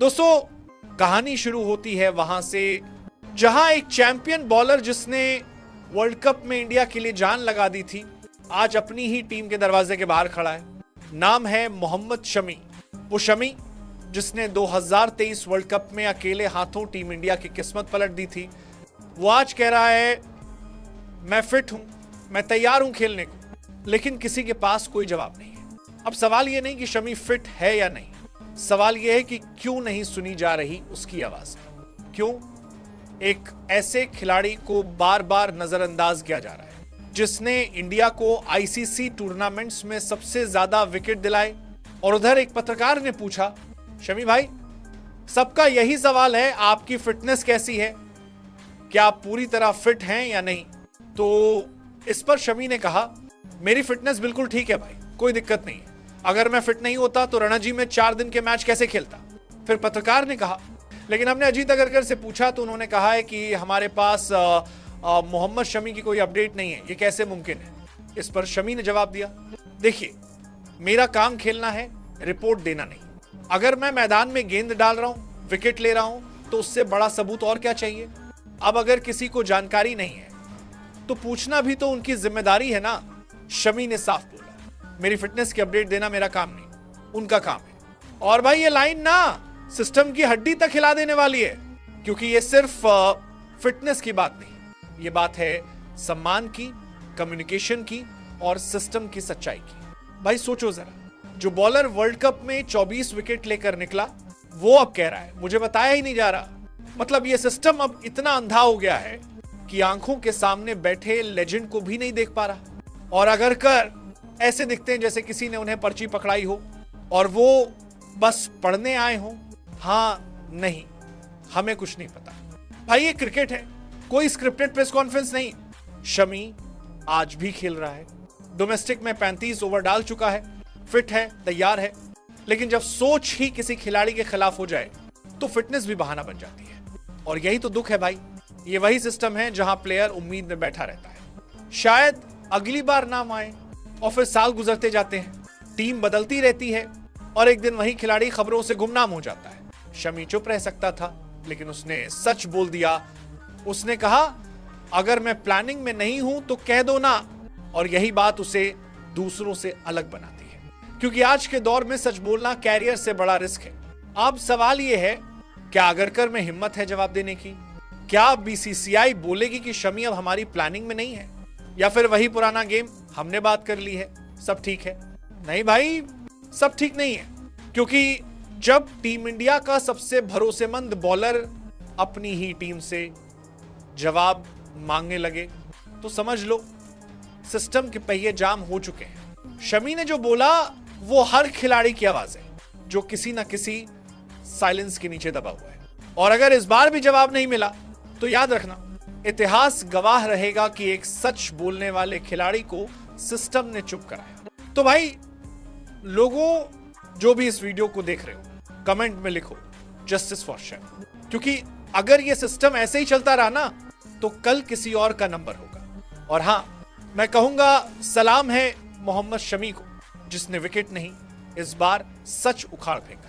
दोस्तों, कहानी शुरू होती है वहां से जहां एक चैंपियन बॉलर जिसने वर्ल्ड कप में इंडिया के लिए जान लगा दी थी, आज अपनी ही टीम के दरवाजे के बाहर खड़ा है। नाम है मोहम्मद शमी। वो शमी जिसने 2023 वर्ल्ड कप में अकेले हाथों टीम इंडिया की किस्मत पलट दी थी, वो आज कह रहा है मैं फिट हूं, मैं तैयार हूं खेलने को, लेकिन किसी के पास कोई जवाब नहीं है। अब सवाल यह नहीं कि शमी फिट है या नहीं, सवाल यह है कि क्यों नहीं सुनी जा रही उसकी आवाज। क्यों एक ऐसे खिलाड़ी को बार बार नजरअंदाज किया जा रहा है जिसने इंडिया को आईसीसी टूर्नामेंट्स में सबसे ज्यादा विकेट दिलाए। और उधर एक पत्रकार ने पूछा, शमी भाई, सबका यही सवाल है, आपकी फिटनेस कैसी है, क्या आप पूरी तरह फिट हैं या नहीं? तो इस पर शमी ने कहा, मेरी फिटनेस बिल्कुल ठीक है भाई, कोई दिक्कत नहीं है। अगर मैं फिट नहीं होता तो रणजी में 4 दिन के मैच कैसे खेलता? फिर पत्रकार ने कहा, लेकिन हमने अजीत अगरकर से पूछा तो उन्होंने कहा है कि हमारे पास मोहम्मद शमी की कोई अपडेट नहीं है, ये कैसे मुमकिन है? इस पर शमी ने जवाब दिया, देखिए मेरा काम खेलना है, रिपोर्ट देना नहीं। अगर मैं मैदान में गेंद डाल रहा हूं, विकेट ले रहा हूं, तो उससे बड़ा सबूत और क्या चाहिए? अब अगर किसी को जानकारी नहीं है तो पूछना भी तो उनकी जिम्मेदारी है ना। शमी ने साफ बोला, मेरी फिटनेस की अपडेट देना मेरा काम नहीं, उनका काम है। और भाई ये लाइन ना सिस्टम की हड्डी तक हिला देने वाली है, क्योंकि ये सिर्फ फिटनेस की बात नहीं, ये बात है सम्मान की, कम्युनिकेशन की और सिस्टम की सच्चाई की। भाई सोचो जरा, जो बॉलर वर्ल्ड कप में 24 विकेट लेकर निकला, वो अब कह रहा है मुझे बताया ही नहीं जा रहा। मतलब ये सिस्टम अब इतना अंधा हो गया है कि आंखों के सामने बैठे लेजेंड को भी नहीं देख पा रहा। और अगर कर ऐसे दिखते हैं जैसे किसी ने उन्हें पर्ची पकड़ाई हो और वो बस पढ़ने आए हो। हाँ नहीं, हमें कुछ नहीं पता भाई, ये क्रिकेट है, कोई स्क्रिप्टेड प्रेस कॉन्फ्रेंस नहीं। शमी आज भी खेल रहा है, डोमेस्टिक में 35 ओवर डाल चुका है, फिट है, तैयार है। लेकिन जब सोच ही किसी खिलाड़ी के खिलाफ हो जाए तो फिटनेस भी बहाना बन जाती है। और यही तो दुख है भाई, ये वही सिस्टम है जहां प्लेयर उम्मीद में बैठा रहता है, शायद अगली बार नाम आए, और फिर साल गुजरते जाते हैं, टीम बदलती रहती है और एक दिन वही खिलाड़ी खबरों से गुमनाम हो जाता है। शमी चुप रह सकता था, लेकिन उसने सच बोल दिया। उसने कहा, अगर मैं प्लानिंग में नहीं हूं तो कह दो ना। और यही बात उसे दूसरों से अलग बनाती है, क्योंकि आज के दौर में सच बोलना कैरियर से बड़ा रिस्क है। अब सवाल यह है, क्या अगरकर में हिम्मत है जवाब देने की? क्या बीसीसीआई बोलेगी कि शमी अब हमारी प्लानिंग में नहीं है? या फिर वही पुराना गेम, हमने बात कर ली है, सब ठीक है? नहीं भाई, सब ठीक नहीं है, क्योंकि जब टीम इंडिया का सबसे भरोसेमंद बॉलर अपनी ही टीम से जवाब मांगने लगे तो समझ लो सिस्टम के पहिए जाम हो चुके हैं। शमी ने जो बोला वो हर खिलाड़ी की आवाज है जो किसी ना किसी साइलेंस के नीचे दबा हुआ है। और अगर इस बार भी जवाब नहीं मिला तो याद रखना, इतिहास गवाह रहेगा कि एक सच बोलने वाले खिलाड़ी को सिस्टम ने चुप कराया। तो भाई लोगों जो भी इस वीडियो को देख रहे हो, कमेंट में लिखो जस्टिस फॉर शमी, क्योंकि अगर ये सिस्टम ऐसे ही चलता रहा ना तो कल किसी और का नंबर होगा। और हां, मैं कहूंगा सलाम है मोहम्मद शमी को, जिसने विकेट नहीं, इस बार सच उखाड़ फेंका।